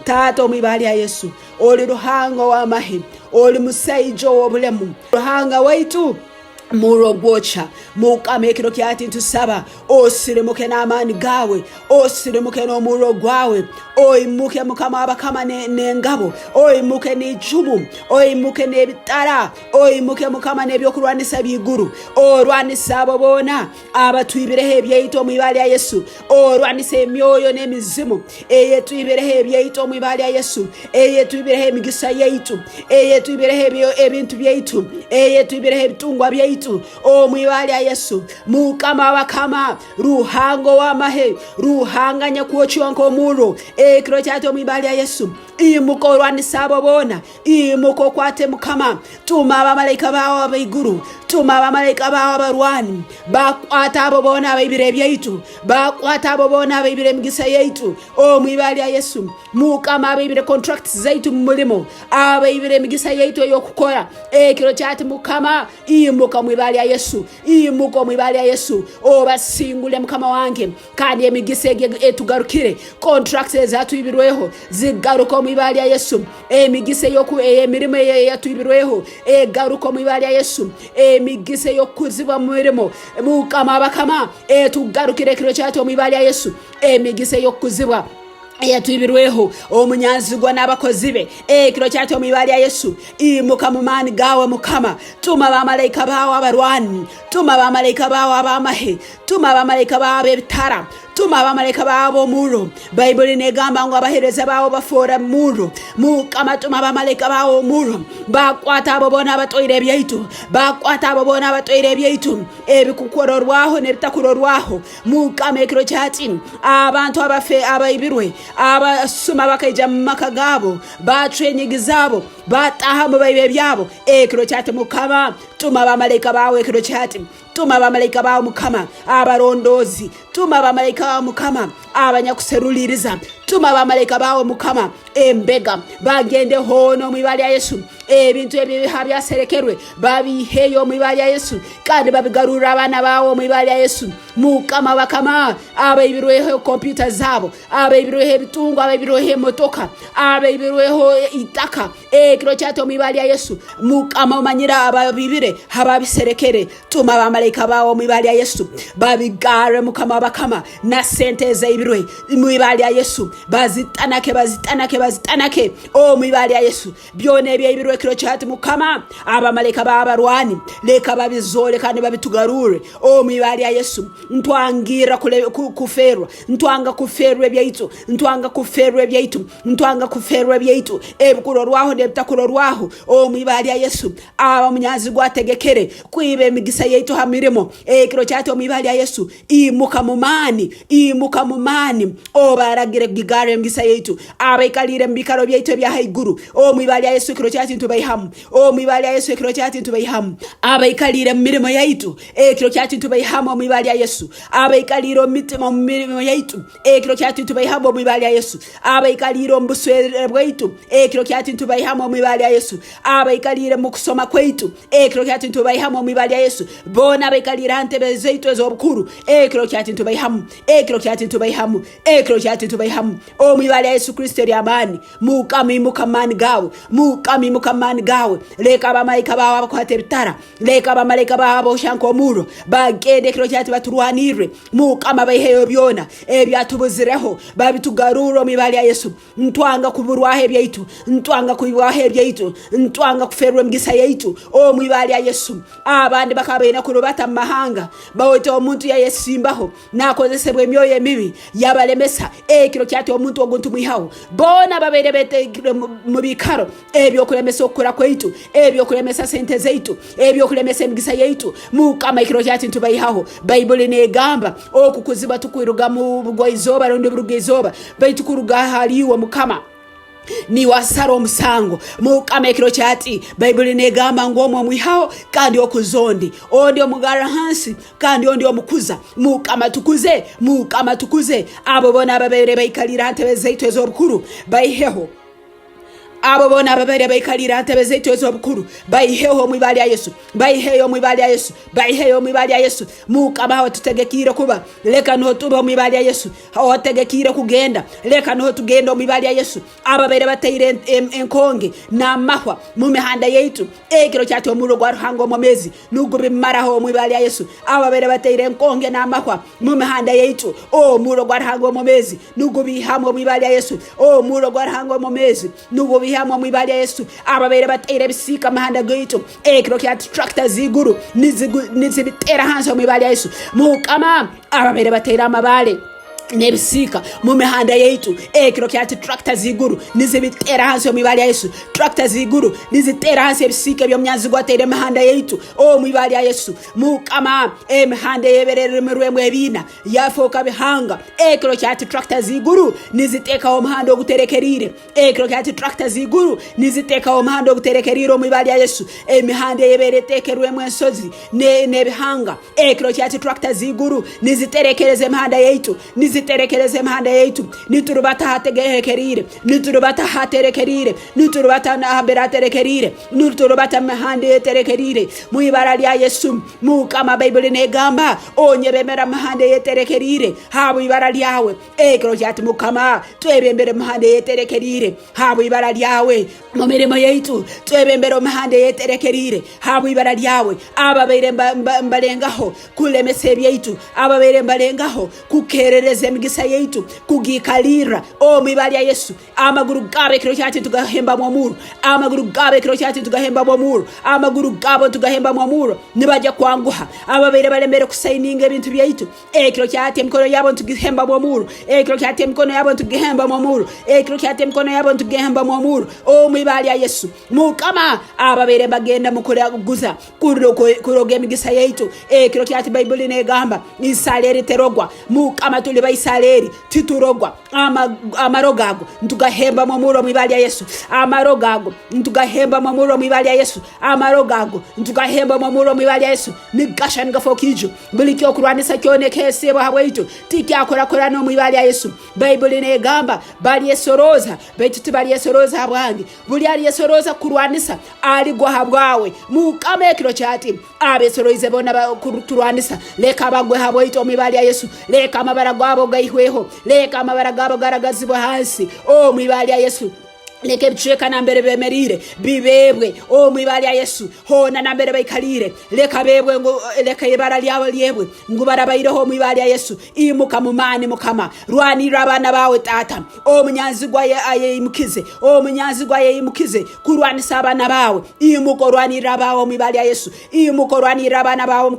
Taata omwibali ya Yesu oli ruhanga w'amahe oli musaijo w'obulemu ruhanga waitu murogwocha mukamekero kyati ntusaba osirimuke n'amaani gawe osirimuke n'omuro gwawe oyimuke mukama abakama n'engabo oyimuke n'ijumu oyimuke n'ebitara oyimuke mukama n'ebyokulwanisa by'iguru orwanisa abo boona abatwibireho ebyeyita omwibali ya Yesu orwanisa emyoyo n'emizimu eyetwibireho ebyeyita omwibali ya Yesu eyetwibireho emigisa yeitu eyetwibireho ebintu byeitu eyetwibireho ebitungwa byeitu omwibali ya Yesu mukama abakama ruhango w'amahe ruhanga nyakwochonko omuro ekiro kyate omwibali ya Yesu imuko orwanisa abo boona imuko kwate mukama tuma abamalayika bawe abaiguru tuma abamalayika bawe abarwani bakwata abo boona abaibire ebyeitu bakwata abo boona abaibire emigisa yeitu omwibali ya Yesu mukama abaibire contracts zaitu mu mulimo abaibire emigisa yeitu ey'okukora ekiro kyate mukama imuka mwibali ya Yesu imuko mwibali ya Yesu obasingule mukama wange kandi emigisa etugarukire contracts ezatwibirweho zigaruka mwibali ya Yesu emigisa yoku emirimo yatwibirweho egaruka mwibali ya Yesu emigisa yokuziba mu mirimo mukama abakama etugarukire kiro kyate mwibali ya Yesu emigisa yokuziba eyatwibirweho omunyanzigwa n'abakozi be ekiro kyate omwibali ya Yesu imuka mu maani gawe mukama tuma abamalayika bawe abarwani tuma abamalayika bawe ab'amahe tuma abamalayika bawe ebitara tuma abamalayika bawe omuro Bayibuli negamba ngo abahereza bawe bafora muro mukama tuma abamalayika bawe omuro bakwata abo boona abatwire ebyeitu bakwata abo boona abatwire ebyeitu ebikukororwaho n'ebitakororwaho mukama ekiro kyate abantu abaibirwe abasuma bakaija mu maka gabo batwenyigizabo bataha mu bayibe byabo ekiro kyate mukama tuma abamalayika bawe ekiro kyate tuma abamalayika bawe mukama abarondozi tuma abamalayika bawe mukama abanyakuseruliriza tuma abamalayika bawe mukama embega bagende hono mwibali ya Yesu ebintu ebiha byaserekerwe babiheyo mwibali ya Yesu kandi babigarura abana bawe mwibali ya Yesu mukama bakama abaibirweho computer zabo abaibirweho ebitungwa abaibirweho motoka abaibirweho itaka ekiro kyate mwibali ya Yesu mukama umanyira ababibire hababiserekere tuma abamalayika bawe mwibali ya Yesu babigare mukama bakama na sente zaibirwe mwibali ya Yesu bazitanake mwibali ya Yesu byone ebyibirwe kiro kyate mukama abamalayika babarwani leka babizole kandi babitugarure mwibali ya Yesu ntwangira kuferwa ntwanga kuferwa ebyeitu ntwanga kuferwa ebyeitu ntwanga kuferwa ebyeitu ebikurorwaho nebitakurorwaho mwibali ya Yesu abamunyazi gwategekere kwibe emigisa yeitu hamirimo ekiro kyate mwibali ya Yesu imuka mu mani obaragire gigare emigisa yeitu abaikalire biikaro byeitu ebyahaiguru mwibali ya Yesu ekiro kyate ntubaihamu mwibali ya Yesu ekiro kyate ntubaihamu abaikalire mirimo yeitu ekiro kyate ntubaihamu mwibali ya Yesu abaikalire mitima mu mirimo yeitu ekiro kyate ntubaihamu mwibali ya Yesu abaikalire mbuswere bweitu ekiro kyate ntubaihamu mwibali ya Yesu abaikalire mu kusoma kweitu ekiro kyate ntubaihamu mwibali ya Yesu bona abaikalire antebe zeitu ezobukuru ekiro kyate ntubaihamu ekiro kyate ntubaihamu ekiro kyate ntubaihamu mwibali ya Yesu Kristo ya amani mukamimuka mani gawe mukamimuka mani gawe leka abamalayika bawe abakwate bitara leka abamalayika bawe boshanko muro bagende ekiro kyate baturwanire mukama bayiheyo byona ebyatubuzireho babitugaruro mwibali ya Yesu ntwanga kuburwaho ebyeitu ntwanga kuibwaho ebyeitu ntwanga kuferwa emigisa yeitu mwibali ya Yesu abandi bakabena kurubata mu mahanga bawote omuntu yayesimbaho nakozesebwe emyoyo emibi yabalemesa ekiro kyate omuntu oguntu mwihawo bona babere bete mu biikaro ebyokulemesa okukura kweitu ebyokulemesa sente zeitu ebyokulemesa emigisa yeitu mukama ekiro kyate ntubaihaho Bayibuli negamba okukuziba tukwiruga mu bugwaizoba rondo burugezoba baitu kuruga haliwo mukama ni wasaro omusango mukama ekiro kyate Bayibuli negamba ngomwe mwihawo kandi okuzondi ondi omugara hansi kandi ondi omukuza mukama tukuze abo bona ababere baikalira ntebe zeitu ezobukuru baiheho abo bona ababere baikalira ntebe zaitu ez'obukuru baiheho mu ibali ya Yesu baiheyo mu ibali ya Yesu baiheyo mu ibali ya Yesu mukama aho tutegekire kuba leka no tuba mu ibali ya Yesu aho tegekire kugenda leka no tugenda mu ibali ya Yesu ababere batayire enkonge n'amahwa mu mihanda yaitu ekiro cyatu mu rugo ruhango mu mezi nugo bimaraho mu ibali ya Yesu ababere batayire enkonge n'amahwa mu mihanda yaitu mu rugo ruhango mu mezi nugo bihamo mu ibali ya Yesu mu rugo ruhango mu mezi nugo bihamo mu ibali ya Yesu ababere batayire bisika mahanda gaitu ekiro cyatu tractor ziguru nizibitera hanze mu ibali ya Yesu mukama ababere batayire amabale nebisika mu mihanda yaitu ekiro kyati tractor ziguru nizibitera hanze mu ibali ya Yesu tractor ziguru nizitera hanze bisika byo myanzigwa tere mihanda yaitu mu ibali ya Yesu mukama mihanda yeberere murwemwe ebina yafoka bihanga ekiro kyati tractor ziguru niziteka mu mihanda oguterekerire ekiro kyati tractor ziguru niziteka mu mihanda oguterekerire mu ibali ya Yesu mihanda yebere tekerwemwe ensozi ne bihanga ekiro kyati tractor ziguru niziterekereze mihanda yaitu ziterekereze mihanda yaitu niturubata hategekerire niturubata haterekerire niturubata naberaterekerire niturubata mihanda yeterekerire mu ibara lya Yesu mukama Bible negamba onyebemera mihanda yeterekerire habo ibara lyawe ekiro cyati mukama twebembere mihanda yeterekerire habo ibara lyawe mu mirimo yaitu twebembere mihanda yeterekerire habo ibara lyawe ababere mbalengaho kulemese byaitu ababere mbalengaho kukerereze migisa yaitu kugikalira mu ibali ya Yesu amaguru gabe kiro cyati tugahemba mu muru amaguru gabe kiro cyati tugahemba mu muru amaguru gabo tugahemba mu muru nibajya kwanguha ababere baremere kusaininga ibintu byaitu kiro cyati mkono yabo tugihemba mu muru kiro cyati mkono yabo tugihemba mu muru kiro cyati mkono yabo tugihemba mu muru mu ibali ya Yesu mukama ababere bagenda mukora guza kuroge migisa yaitu kiro cyati Bible negamba isalere terogwa mukama tuli baisaleri titurogwa amarogago ntugahemba mu muro mu ibali ya Yesu amarogago ntugahemba mu muro mu ibali ya Yesu amarogago ntugahemba mu muro mu ibali ya Yesu nigasha ngafokiju bulikyo kurwanisa cyone kesebo habwito tikyakora no mu ibali ya Yesu Bible negamba bali yesoroza baitu bali yesoroza abwangi buli ali yesoroza kurwanisa ali gwa habwawe mukame kiro cyati abesoroize bona turwanisa leka bagwe habwito mu ibali ya Yesu leka amabara gwabo gaihweho leka amabara gabo garagazibwa hasi mu ibali ya Yesu leke bicheka na mbere bemerire bibebwe mu ibali ya Yesu hona na mbere baikalire leka bebwe ngo leka ibara lyawe lyebwe ngo barabayireho mu ibali ya Yesu imuka mumani mukama rwanira abana bawe tata munyanzigwa ayimukize munyanzigwa ayimukize kurwanisa abana bawe imuko rwanira bawe mu ibali ya Yesu imuko rwanira abana bawe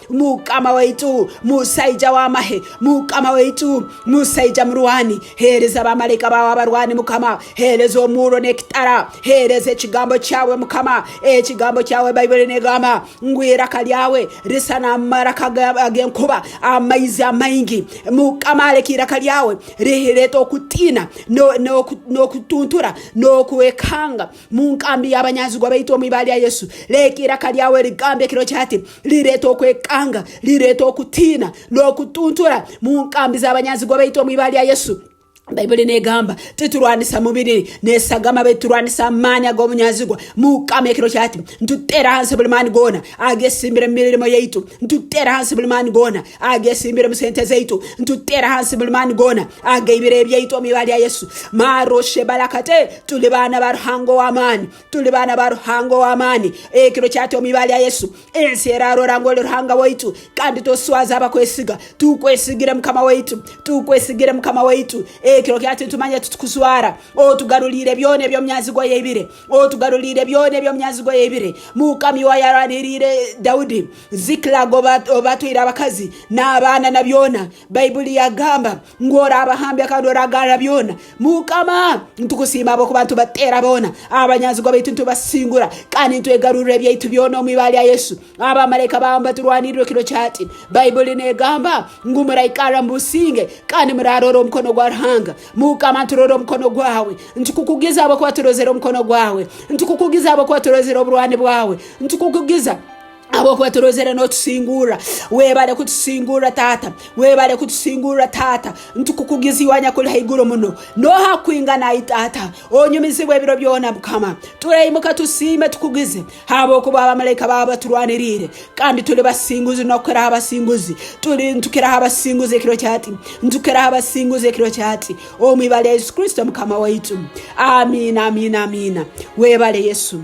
mukama waitu musaija wamahe mukama waitu musaija mruwani hereza abamaleka bawe abarwani mukama herezo muro nekitara hereze kigambo cyawe mukama kigambo cyawe Bible negama ngwira kalyawe risana maraka agenkuba amaizi amaingi mukama lekira kalyawe rihireto kutina no kutuntura no kuekanga munkambi abanyazigwa baitu mu ibali ya Yesu lekira kalyawe rigambe kiro cyati lireto kuekanga lireto kutina no kutuntura munkambi z'abanyazigwa baitu mu ibali ya Yesu Bible negamba titurwanisa mubiri nesagama beturwanisa manya go munyazigwa mukame kiro cyati ntutera hanse bulimani gona agesimbire mirimo yaitu ntutera hanse bulimani gona agesimbire musente zaitu ntutera hanse bulimani gona ageibire byaitu mibali ya Yesu maroshe balakate tulibana baruhango wa amani kiro cyati mibali ya Yesu ensi eraro rango ruhanga waitu kandi toswaza abakwesiga tukwesigira mukama waitu kiro kyati tumanye tukuswara tugarulire byone byo myazigwa yebire tugarulire byone byo myazigwa yebire mukami wa yaranirire Daudi ziklago batwira abakazi n'abana na byona Bible yagamba ngora abahambi akandora gara byona mukama ntukusima abo kubantu batera bona abanyazigwa baitu tubasingura kandi twegarurire byaitu byona mu ibali ya Yesu abamaleka bamba turwanirire kiro cyati Bible negamba ngumuraikara mbusinge kandi muraroro mkono gwa ruhanga mukama turoro mkono gwawe ntukukugiza abo kwa turozero mkono gwawe ntukukugiza abo kwa turozero burwane bwawe ntukukugiza abokuba turozere no tusingura webale kutusingura tata webale kutusingura tata ntukukugiziwanya kuli haiguru muno no hakwingana itata onyumizibwe ebiro byona mukama tureimuka tusime tukugize abokuba abamalayika baba turwanirire kandi tuli basinguzi nokera abasinguzi tuli ntukera abasinguzi ekiro kyati ntukera abasinguzi ekiro kyati omwibale Yesu Kristo mukama waitu amina amina amina webale Yesu.